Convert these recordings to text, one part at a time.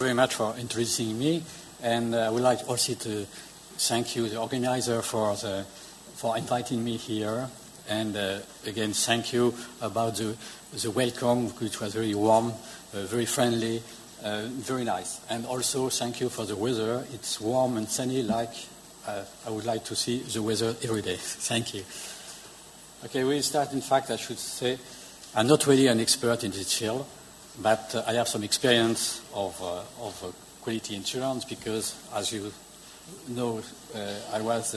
very much for introducing me, and I would like also to thank you, the organizer, for inviting me here. And again, thank you about the welcome, which was very warm, very friendly, very nice. And also thank you for the weather. It's warm and sunny, like I would like to see the weather every day. Thank you. Okay, we'll start. In fact, I should say I'm not really an expert in this field, but I have some experience of quality assurance because, as you know, I was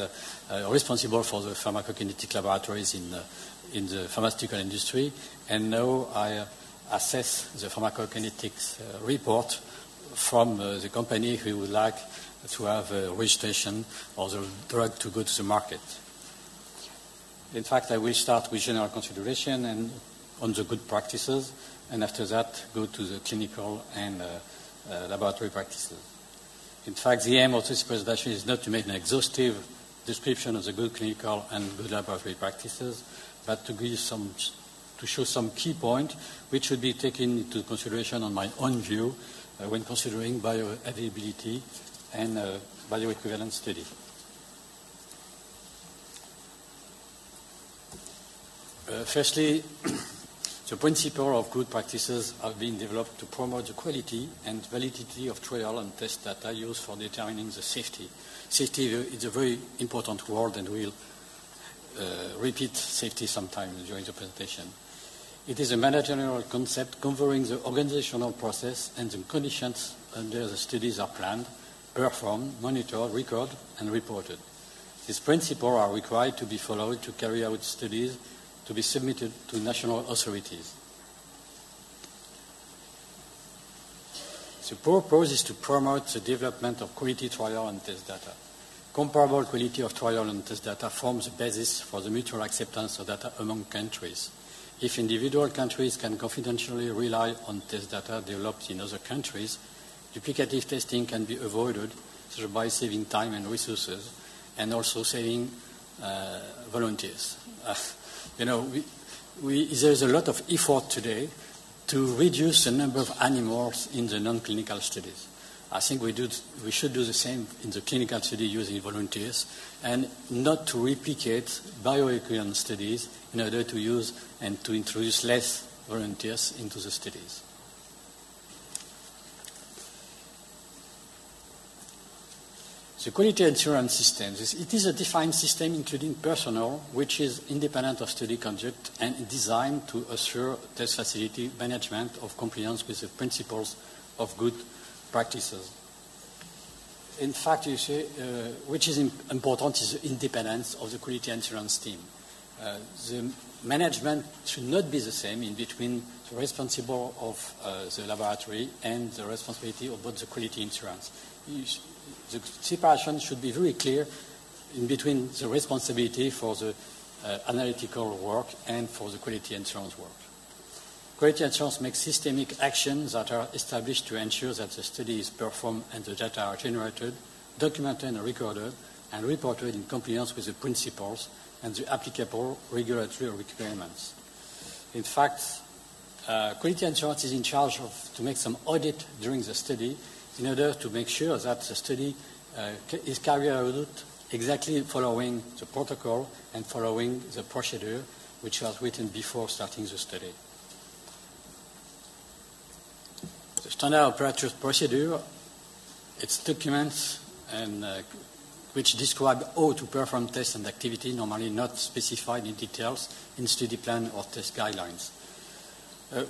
responsible for the pharmacokinetic laboratories in the pharmaceutical industry, and now I assess the pharmacokinetics report from the company who would like to have a registration or the drug to go to the market. In fact, I will start with general consideration and on the good practices, and after that go to the clinical and laboratory practices. In fact, the aim of this presentation is not to make an exhaustive description of the good clinical and good laboratory practices, but to show some key points which should be taken into consideration on my own view when considering bioavailability and bioequivalence study. Firstly, the principle of good practices have been developed to promote the quality and validity of trial and test data used for determining the safety. Safety is a very important word, and we'll repeat safety sometime during the presentation. It is a managerial concept covering the organizational process and the conditions under the studies are planned, performed, monitored, recorded, and reported. These principles are required to be followed to carry out studies to be submitted to national authorities. The purpose is to promote the development of quality trial and test data. Comparable quality of trial and test data forms the basis for the mutual acceptance of data among countries. If individual countries can confidentially rely on test data developed in other countries, duplicative testing can be avoided by saving time and resources, and also saving volunteers. There's a lot of effort today to reduce the number of animals in the non-clinical studies. I think we should do the same in the clinical study using volunteers, and not to replicate bioequivalence studies in order to use and to introduce less volunteers into the studies. The quality assurance system, it is a defined system including personnel which is independent of study conduct and designed to assure test facility management of compliance with the principles of good practices. In fact, you see, which is important is the independence of the quality assurance team. The management should not be the same in between the responsible of the laboratory and the responsibility of both the quality assurance. The separation should be very clear in between the responsibility for the analytical work and for the quality assurance work. Quality assurance makes systemic actions that are established to ensure that the study is performed and the data are generated, documented and recorded, and reported in compliance with the principles and the applicable regulatory requirements. In fact, quality assurance is in charge to make some audit during the study in order to make sure that the study is carried out exactly following the protocol and following the procedure which was written before starting the study. The standard operating procedure, its documents and which describe how to perform tests and activity, normally not specified in details in study plan or test guidelines.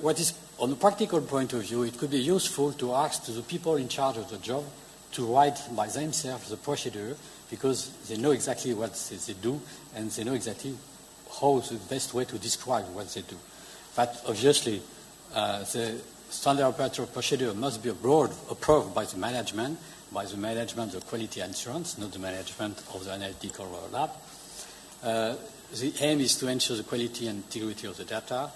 What is, on a practical point of view, it could be useful to ask to the people in charge of the job to write by themselves the procedure, because they know exactly what they do and they know exactly how the best way to describe what they do. But obviously, the standard operating procedure must be approved by the management of quality assurance, not the management of the analytical lab. The aim is to ensure the quality and integrity of the data.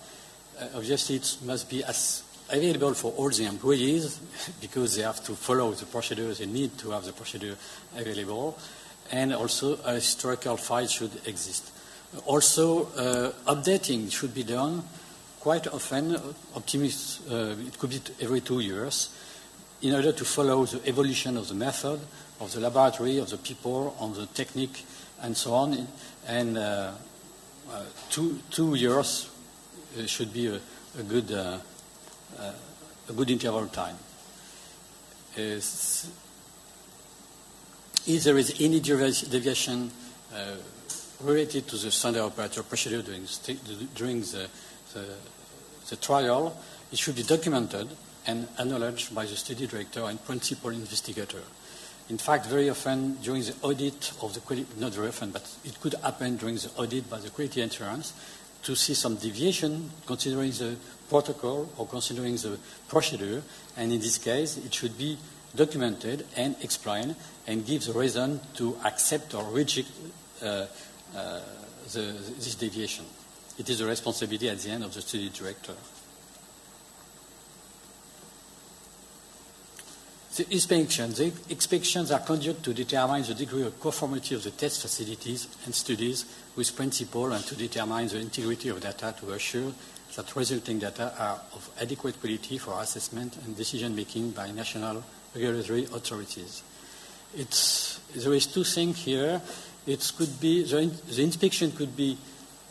Obviously, it must be as available for all the employees because they have to follow the procedure. They need to have the procedure available. And also, a historical file should exist. Also, updating should be done quite often. It could be every 2 years. in order to follow the evolution of the method, of the laboratory, of the people, on the technique, and so on. And 2 years should be a good interval time. If there is any deviation related to the standard operator procedure during the trial, it should be documented and acknowledged by the study director and principal investigator. In fact, very often during the audit of the quality, not very often, but it could happen during the audit by the quality assurance to see some deviation considering the protocol or considering the procedure, and in this case it should be documented and explained and give the reason to accept or reject this deviation. It is the responsibility at the end of the study director. The inspections are conducted to determine the degree of conformity of the test facilities and studies with principle and to determine the integrity of data to assure that resulting data are of adequate quality for assessment and decision-making by national regulatory authorities. There is 2 things here. It could be the inspection could be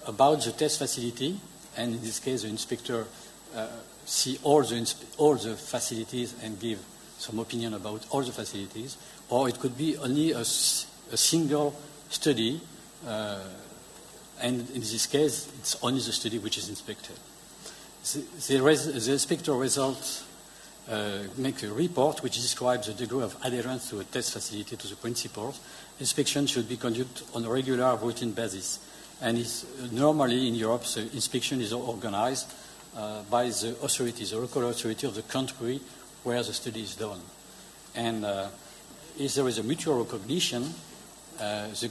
about the test facility, and in this case the inspector see all the facilities and give some opinion about all the facilities, or it could be only a single study, and in this case it's only the study which is inspected. The inspector results make a report which describes the degree of adherence to a test facility to the principles. Inspection should be conducted on a regular routine basis, and normally in Europe the inspection is organized by the authorities, the local authority of the country where the study is done. And if there is a mutual recognition, the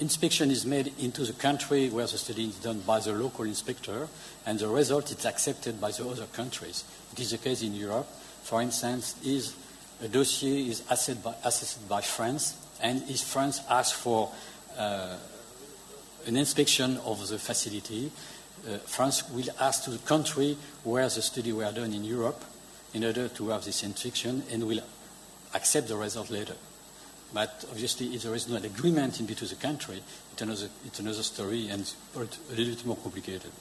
inspection is made into the country where the study is done by the local inspector, and the result is accepted by the other countries. It is the case in Europe. For instance, if a dossier is assessed by France, and if France asks for an inspection of the facility, France will ask to the country where the study were done in Europe in order to have this inspection, and will accept the result later. But obviously, if there is not agreement in between the country, it's another story and a little bit more complicated.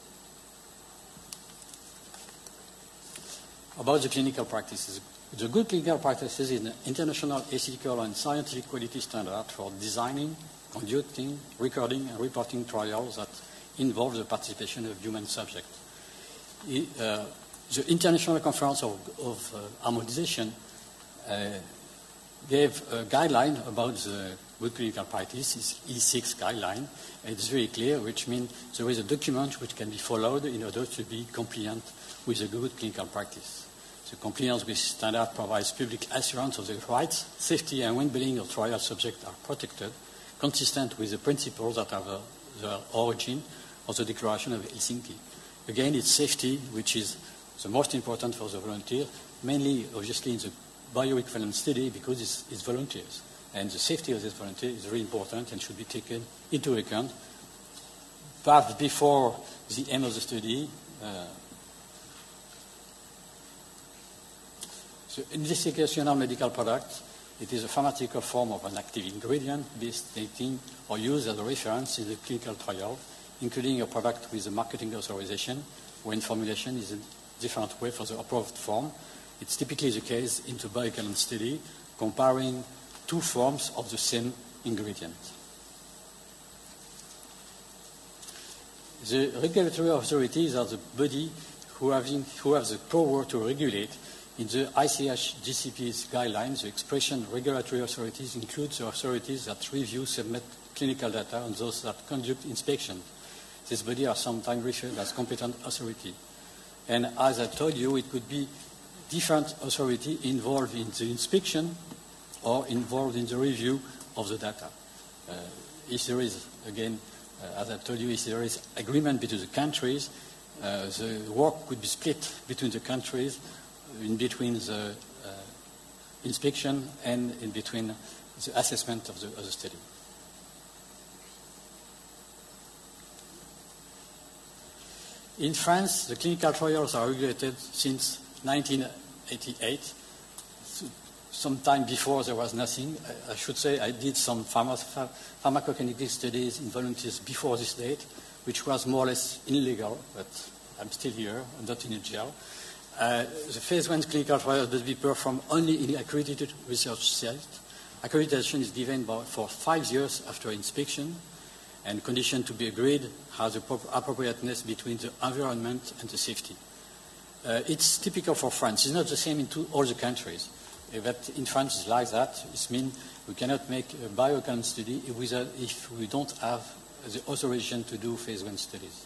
About the clinical practices. The good clinical practices is an international ethical and scientific quality standard for designing, conducting, recording, and reporting trials that involve the participation of human subjects. The International Conference of Harmonization gave a guideline about the good clinical practice, it's E6 guideline. It's very clear, which means there is a document which can be followed in order to be compliant with the good clinical practice. The compliance with standard provides public assurance of the rights, safety, and well-being of trial subjects are protected, consistent with the principles that are the origin of the Declaration of Helsinki. Again, it's safety, which is the most important for the volunteer, mainly, obviously, in the bioequivalence study, because it's volunteers. And the safety of this volunteer is very important and should be taken into account. Perhaps before the end of the study, the investigational medical product, it is a pharmaceutical form of an active ingredient based dating or used as a reference in the clinical trial, including a product with a marketing authorization when formulation is a different way for the approved form. It's typically the case in the bioequivalence study, comparing 2 forms of the same ingredient. The regulatory authorities are the body who have the power to regulate. In the ICH GCP's guidelines, the expression regulatory authorities includes the authorities that review, submit clinical data, and those that conduct inspection. These bodies are sometimes referred as competent authority. And as I told you, it could be different authority involved in the inspection or involved in the review of the data. If there is, again, as I told you, if there is agreement between the countries, the work could be split between the countries, in between the inspection and in between the assessment of the study. In France, the clinical trials are regulated since 1988. Sometime before there was nothing. I should say I did some pharmacokinetic studies in volunteers before this date, which was more or less illegal, but I'm still here, I'm not in a jail. The phase 1 clinical trial must be performed only in accredited research sites. Accreditation is given for 5 years after inspection, and condition to be agreed has the appropriateness between the environment and the safety. It's typical for France. It's not the same in all the countries. But in France, it's like that. It means we cannot make a bioequivalence study if we don't have the authorization to do phase 1 studies.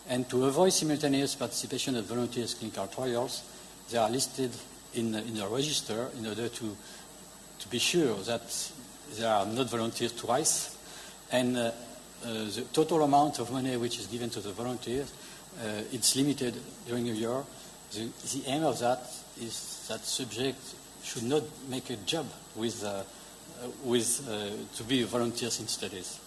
And to avoid simultaneous participation of volunteers in clinical trials, they are listed in the register in order to be sure that they are not volunteers twice. And the total amount of money which is given to the volunteers, it's limited during a year. The aim of that is that subject should not make a job to be volunteers in studies.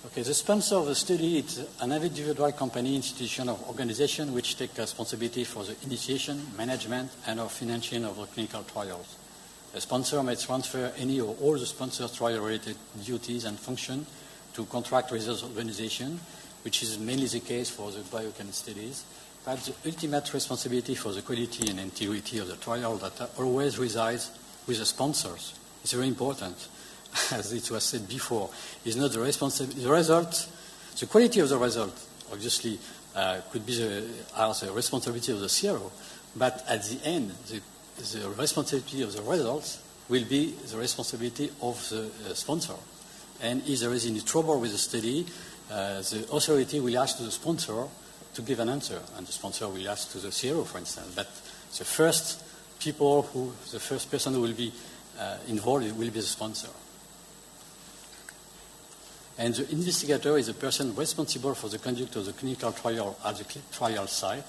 Okay, the sponsor of the study is an individual company, institution, or organization which take responsibility for the initiation, management, and or financing of the clinical trials. A sponsor may transfer any or all the sponsor's trial-related duties and functions to contract research organization, which is mainly the case for the bioequivalence studies. But the ultimate responsibility for the quality and integrity of the trial data always resides with the sponsors. It's very important, as it was said before. It's not the responsibility. The result, the quality of the result, obviously, could be the responsibility of the CRO. But at the end, the responsibility of the results will be the responsibility of the sponsor. And if there is any trouble with the study, the authority will ask to the sponsor to give an answer, and the sponsor will ask to the CRO, for instance. But the first person who will be involved will be the sponsor. And the investigator is the person responsible for the conduct of the clinical trial at the trial site.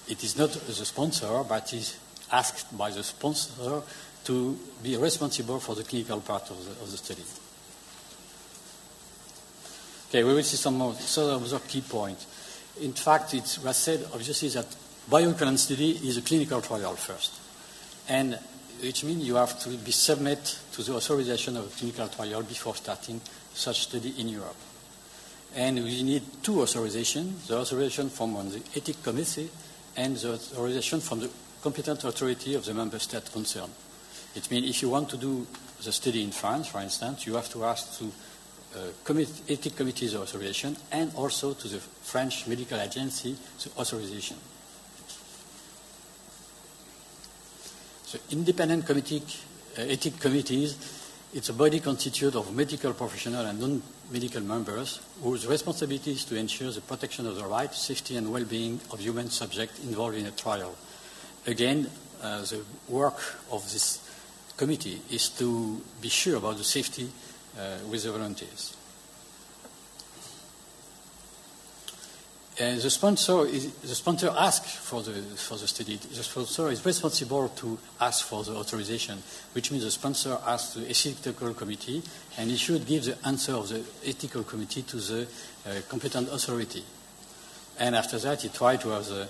It is not the sponsor, but is asked by the sponsor to be responsible for the clinical part of the study. Okay, we will see some other key points. In fact, it was said, obviously, that bioequivalence study is a clinical trial first. And which means you have to be submitted to the authorization of a clinical trial before starting such study in Europe. And we need two authorizations, the authorization from the ethics committee and the authorization from the competent authority of the member state concerned. It means if you want to do the study in France, for instance, you have to ask to ethics committee's authorization and also to the French medical agency the authorization. So independent ethics committees, it's a body constituted of medical professionals and non-medical members whose responsibility is to ensure the protection of the rights, safety and well-being of human subjects involved in a trial. Again, the work of this committee is to be sure about the safety with the volunteers. The sponsor asks for the study. The sponsor is responsible to ask for the authorization, which means the sponsor asks the ethical committee, and he should give the answer of the ethical committee to the competent authority. And after that, he tries to have the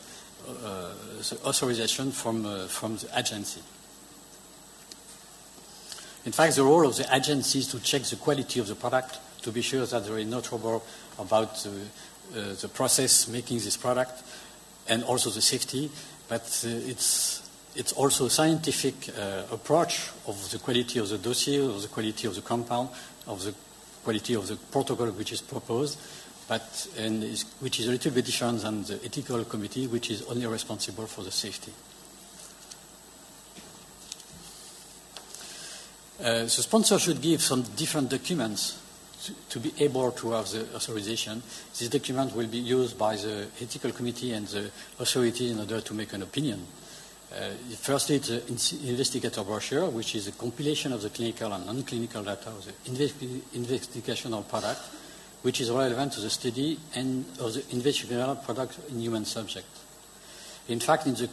authorization from the agency. In fact, the role of the agency is to check the quality of the product, to be sure that there is no trouble about the process making this product, and also the safety. But it's also a scientific approach of the quality of the dossier, of the quality of the compound, of the quality of the protocol which is proposed, which is a little bit different than the ethical committee, which is only responsible for the safety. The sponsor should give some different documents to be able to have the authorization. This document will be used by the ethical committee and the authority in order to make an opinion. Firstly, it's the investigator brochure, which is a compilation of the clinical and non-clinical data of the investigational product, which is relevant to the study and of the investigational product in human subject. In fact, in the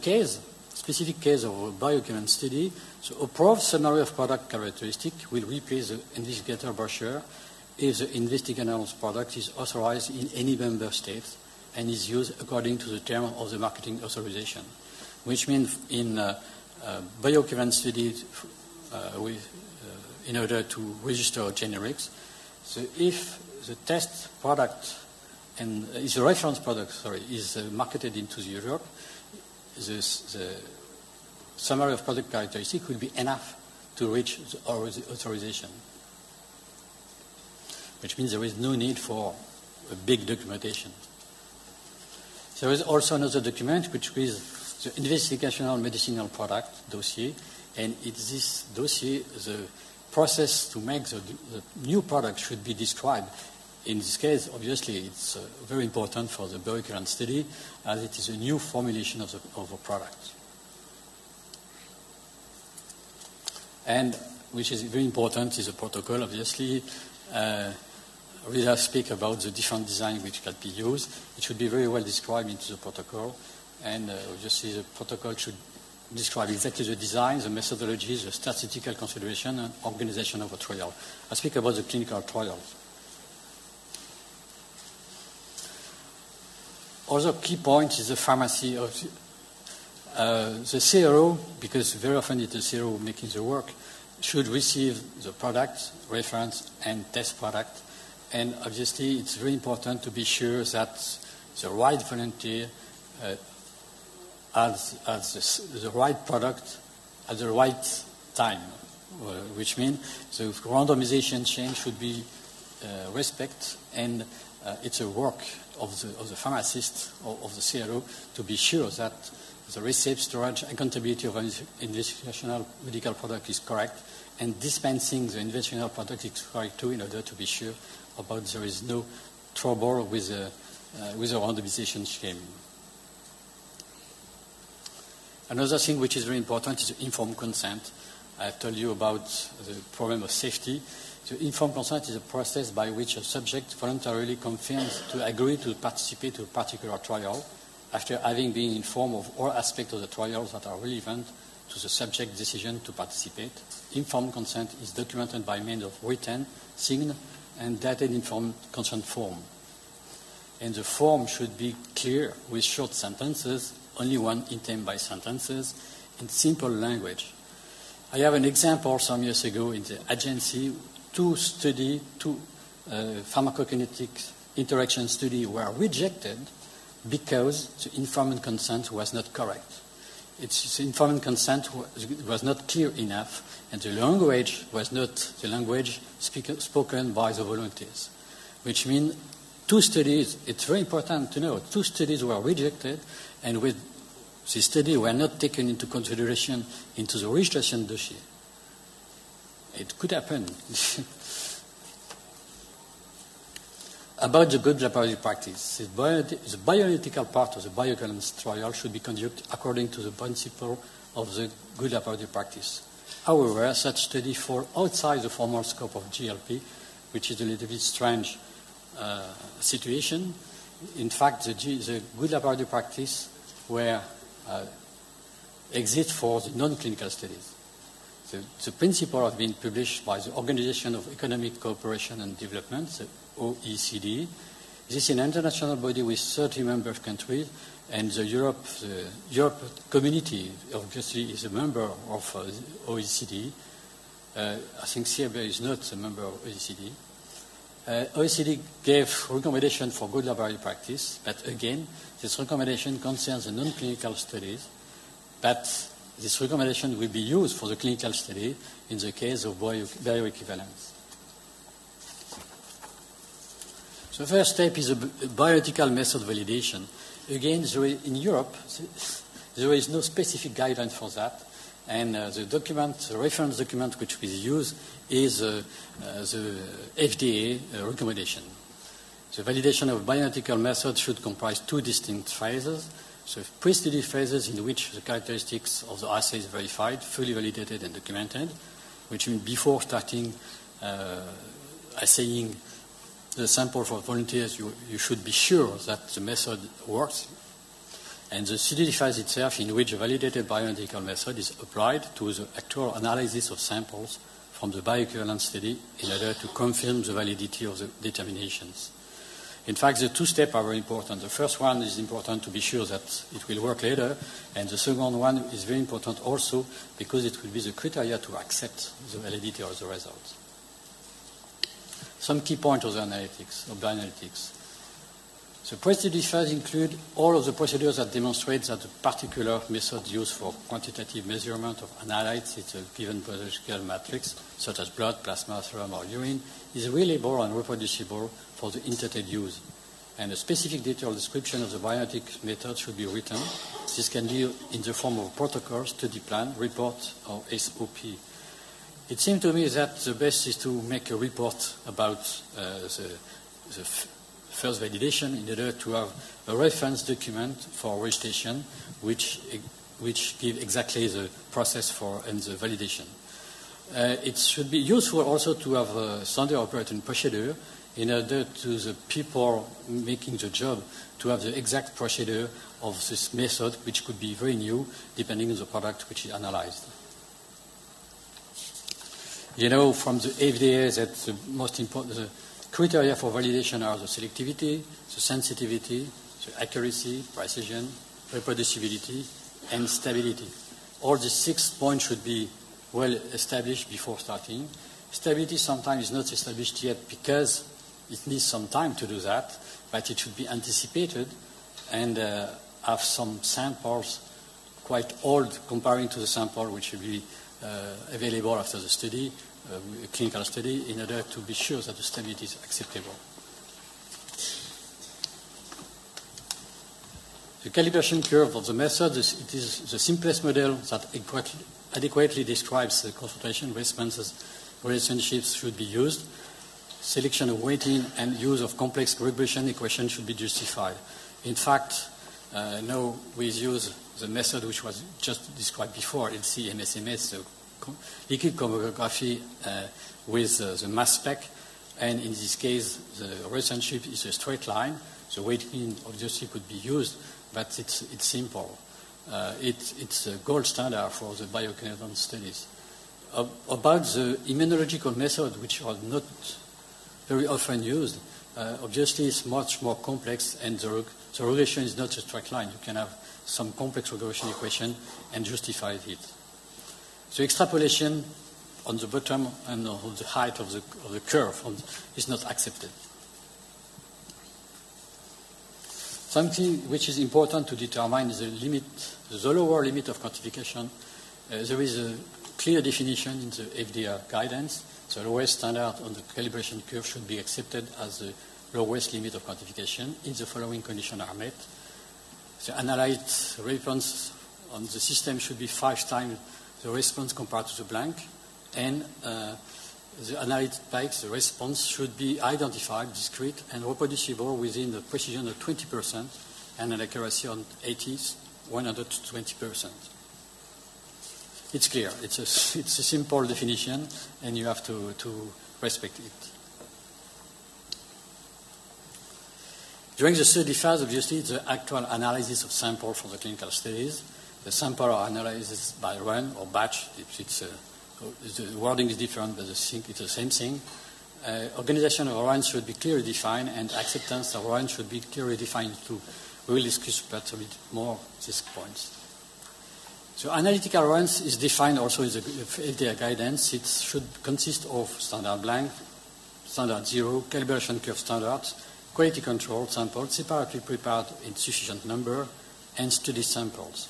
specific case of a bioequivalence study, the approved summary of product characteristics will replace the investigator brochure if the investigational product is authorized in any member state, and is used according to the term of the marketing authorization, which means in bioequivalence studies in order to register generics, so if the test product and is a reference product, is marketed into Europe, the summary of product characteristics will be enough to reach the authorization, which means there is no need for a big documentation. There is also another document which is the investigational medicinal product dossier, and in this dossier the process to make the new product should be described. In this case, obviously, it's very important for the bioequivalence study as it is a new formulation of a product. And which is very important is a protocol, obviously. We'll speak about the different design which can be used. It should be very well described into the protocol. And obviously, the protocol should describe exactly the design, the methodology, the statistical consideration, and organization of a trial. I'll speak about the clinical trials. Other key point is the pharmacy of the CRO, because very often it's the CRO making the work, should receive the product, reference, and test product. And obviously, it's very important to be sure that the right volunteer has the right product at the right time, which means the randomization chain should be respect, and it's a work of the pharmacist or of the CRO to be sure that the receipt, storage, accountability of an investigational medical product is correct, and dispensing the investigational product is correct too, in order to be sure about there is no trouble with the randomization scheme. Another thing which is very important is informed consent. I told you about the problem of safety. The informed consent is a process by which a subject voluntarily confirms to agree to participate to a particular trial after having been informed of all aspects of the trials that are relevant to the subject's decision to participate. Informed consent is documented by means of written, signed, and dated informed consent form. And the form should be clear with short sentences, only one item by sentences, in simple language. I have an example some years ago in the agency. Two pharmacokinetic interaction studies were rejected because the informed consent was not correct. The informed consent was not clear enough, and the language was not the language spoken by the volunteers, which means two studies, it's very important to know, two studies were rejected, and with the study were not taken into consideration into the registration dossier. It could happen. About the good laboratory practice, the bioanalytical part of the bioequivalence trial should be conducted according to the principle of the good laboratory practice. However, such studies fall outside the formal scope of GLP, which is a little bit strange situation. In fact, the good laboratory practice exists for the non-clinical studies. The principle has been published by the Organization of Economic Cooperation and Development, the OECD. This is an international body with 30 member countries, and the Europe community obviously is a member of the OECD. I think Serbia is not a member of OECD. OECD gave recommendation for good laboratory practice, but again, this recommendation concerns the non-clinical studies, but this recommendation will be used for the clinical study in the case of bioequivalence. The first step is a bioethical method validation. Again, in Europe, there is no specific guideline for that, and the reference document which we use is the FDA recommendation. The validation of bioethical method should comprise two distinct phases. So pre-study phases in which the characteristics of the assay is verified, fully validated and documented, which means before starting assaying the sample for volunteers, you should be sure that the method works. And the study phase itself, in which a validated bioanalytical method is applied to the actual analysis of samples from the bioequivalence study in order to confirm the validity of the determinations. In fact, the two steps are very important. The first one is important to be sure that it will work later, and the second one is very important also because it will be the criteria to accept the validity of the results. Some key points of the analytics, of bioanalytics. The procedure phase include all of the procedures that demonstrate that a particular method used for quantitative measurement of analytes in a given biological matrix, such as blood, plasma, serum, or urine, is reliable and reproducible for the intended use. And a specific detailed description of the bioanalytic method should be written. This can be in the form of protocol, study plan, report, or SOP. It seemed to me that the best is to make a report about the first validation in order to have a reference document for registration which give exactly the process for and the validation. It should be useful also to have a standard operating procedure in order to the people making the job to have the exact procedure of this method, which could be very new depending on the product which is analyzed. You know from the FDA that the most important the criteria for validation are the selectivity, the sensitivity, the accuracy, precision, reproducibility, and stability. All the 6 points should be well established before starting. Stability sometimes is not established yet because it needs some time to do that, but it should be anticipated and have some samples quite old comparing to the sample which will be available after the study, clinical study, in order to be sure that the stability is acceptable. The calibration curve of the method, it is the simplest model that adequately describes the concentration responses relationships should be used. Selection of weighting and use of complex regression equations should be justified. In fact, now we use the method which was just described before, LC MSMS, the liquid chromatography with the mass spec, and in this case the relationship is a straight line. The weighting obviously could be used, but it's simple. It's a gold standard for the bioequivalence studies. About the immunological method, which are not very often used, obviously it's much more complex, and the regression is not a straight line. You can have some complex regression equation and justify it. The extrapolation on the bottom and on the height of the curve is not accepted. Something which is important to determine is the lower limit of quantification. There is a clear definition in the FDA guidance. The lowest standard on the calibration curve should be accepted as the lowest limit of quantification if the following conditions are met. The analyte response on the system should be 5 times the response compared to the blank, and the analyte spikes, the response should be identified, discrete, and reproducible within the precision of 20% and an accuracy on 120%. It's clear. It's a simple definition, and you have to respect it. During the study phase, obviously, the actual analysis of sample for the clinical studies. The sample are analyzed by run or batch. The wording is different, but it's the same thing. Organization of runs should be clearly defined, and acceptance of runs should be clearly defined too. We will discuss perhaps a bit more these points. So analytical runs is defined also in the FDA guidance. It should consist of standard blank, standard zero, calibration curve standards, quality control samples separately prepared in sufficient number, and study samples.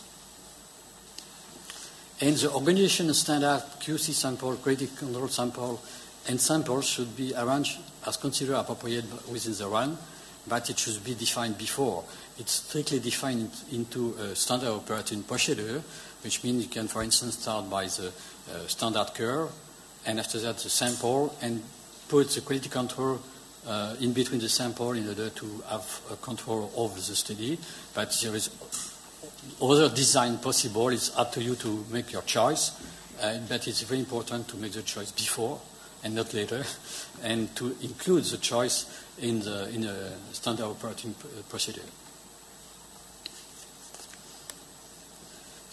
And the organization standard QC sample, quality control sample, and samples should be arranged as considered appropriate within the run, but it should be defined before. It's strictly defined into a standard operating procedure, which means you can, for instance, start by the standard curve, and after that the sample, and put the quality control in between the sample in order to have a control of the study. But there is other design possible. It's up to you to make your choice, but it's very important to make the choice before and not later, and to include the choice in a standard operating procedure.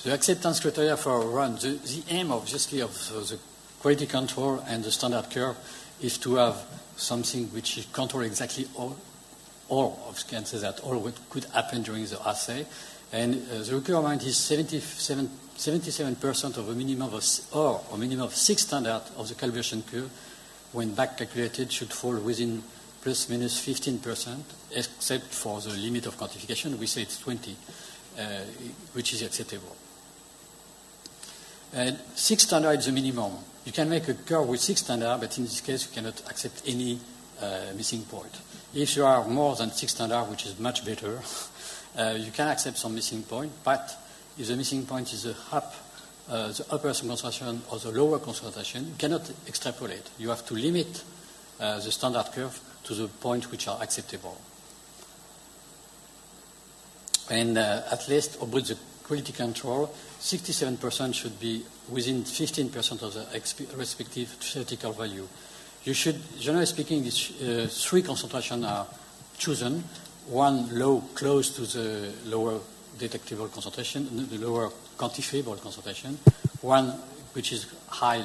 The acceptance criteria for a run, the aim obviously of the quality control and the standard curve is to have something which is controlled exactly can say that all what could happen during the assay. And the requirement is 77% of a minimum of 6 standards of the calibration curve, when back calculated, should fall within plus minus 15%, except for the limit of quantification. We say it's 20, which is acceptable. And 6 standards is the minimum. You can make a curve with 6 standards, but in this case, you cannot accept any missing point. If you are more than 6 standards, which is much better, you can accept some missing point, but if the missing point is the upper concentration or the lower concentration, you cannot extrapolate. You have to limit the standard curve to the point which are acceptable. And at least about the quality control, 67% should be within 15% of the respective theoretical value. You should, generally speaking, 3 concentrations are chosen. 1 low, close to the lower detectable concentration, the lower quantifiable concentration. 1 which is high,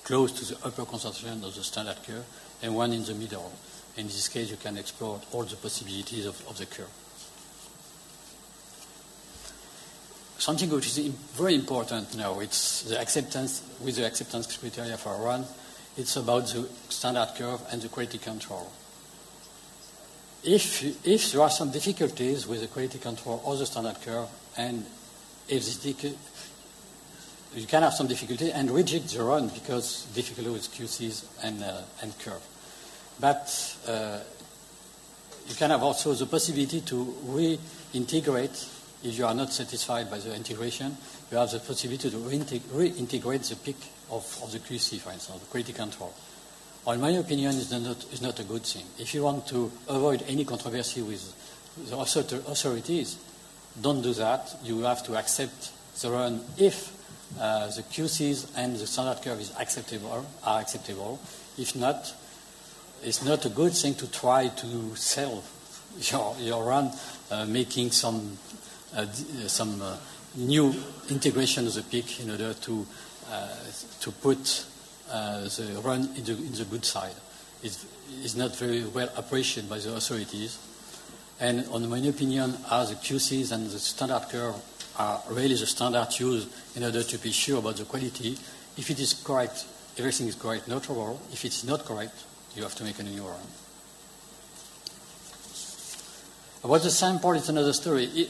close to the upper concentration of the standard curve, and 1 in the middle. In this case, you can explore all the possibilities of the curve. Something which is very important now, it's the acceptance, with the acceptance criteria for one, it's about the standard curve and the quality control. If there are some difficulties with the quality control or the standard curve, and if this you can have some difficulty and reject the run because difficult with QCs and curve. But you can have also the possibility to reintegrate. If you are not satisfied by the integration, you have the possibility to reintegrate the peak of the QC, for instance, the quality control. In my opinion, is not a good thing. If you want to avoid any controversy with the authorities, don't do that. You have to accept the run if the QCs and the standard curve are acceptable. If not, it's not a good thing to try to sell your run, making some new integration of the peak in order to put the run in the good side. It's not very well appreciated by the authorities. And in my opinion, as the QCs and the standard curve are really the standard used in order to be sure about the quality. If it is correct, everything is correct, no trouble. If it's not correct, you have to make a new run. About the sample, it's another story.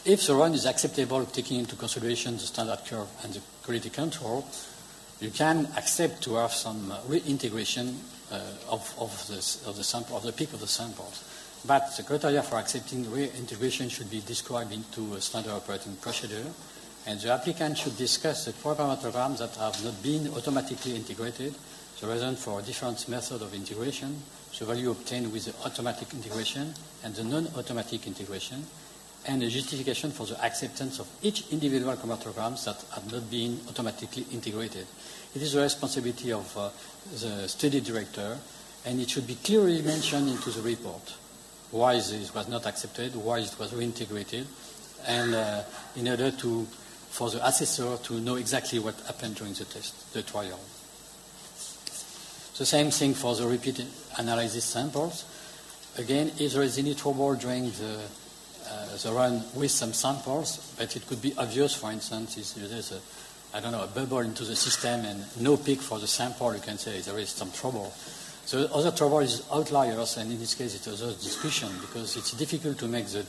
If the run is acceptable, taking into consideration the standard curve and the quality control, you can accept to have some reintegration of the sample, of the peak of the samples. But the criteria for accepting reintegration should be described into a standard operating procedure, and the applicant should discuss the parametrograms that have not been automatically integrated, the reason for a different method of integration, the value obtained with the automatic integration and the non-automatic integration, and the justification for the acceptance of each individual chromatograms that have not been automatically integrated. It is the responsibility of the study director, and it should be clearly mentioned into the report why this was not accepted, why it was reintegrated, and in order for the assessor to know exactly what happened during the test, the trial. The same thing for the repeat analysis samples. Again, if there is any trouble during the run with some samples, but it could be obvious, for instance, if there's a bubble into the system and no peak for the sample, you can say there is some trouble. So other trouble is outliers, and in this case it's other discussion, because it's difficult to make the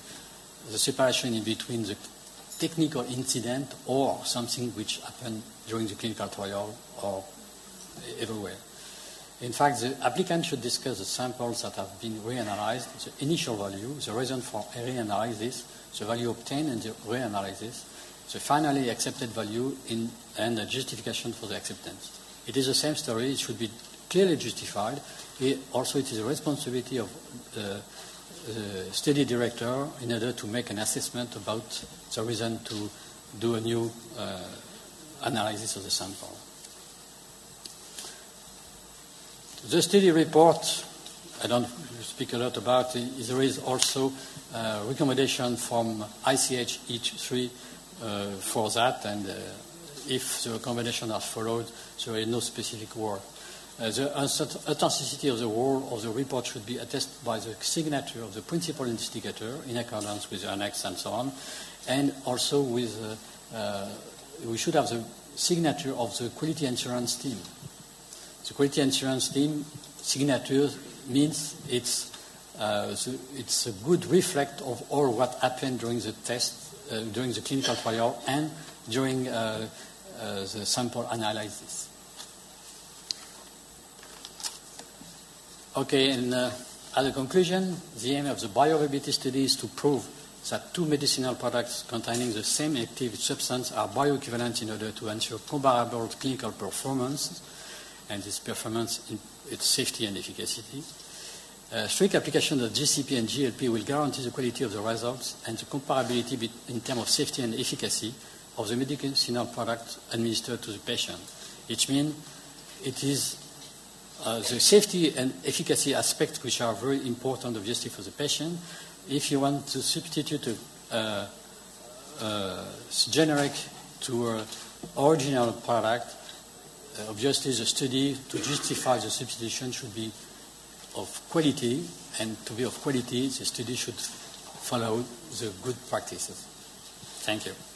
separation in between the technical incident or something which happened during the clinical trial or everywhere. In fact, the applicant should discuss the samples that have been reanalyzed, the initial value, the reason for reanalysis, the value obtained and the reanalysis, the finally accepted value and the justification for the acceptance. It is the same story. It should be clearly justified. Also, it is the responsibility of the study director in order to make an assessment about the reason to do a new analysis of the sample. The study report, I don't speak a lot about it. There is also a recommendation from ICH H3 for that, and if the recommendation are followed, there is no specific work. The authenticity of the whole of the report should be attested by the signature of the principal investigator in accordance with the annex and so on, and also with we should have the signature of the quality assurance team. The quality assurance team signature means it's a good reflect of all what happened during the test, during the clinical trial, and during the sample analysis. Okay, and as a conclusion, the aim of the bioavailability study is to prove that two medicinal products containing the same active substance are bioequivalent in order to ensure comparable clinical performance, and this performance in its safety and efficacy. Strict application of GCP and GLP will guarantee the quality of the results and the comparability in terms of safety and efficacy of the medicinal product administered to the patient. It means it is the safety and efficacy aspects which are very important, obviously, for the patient. If you want to substitute a generic to an original product, obviously the study to justify the substitution should be of quality, and to be of quality, the study should follow the good practices. Thank you.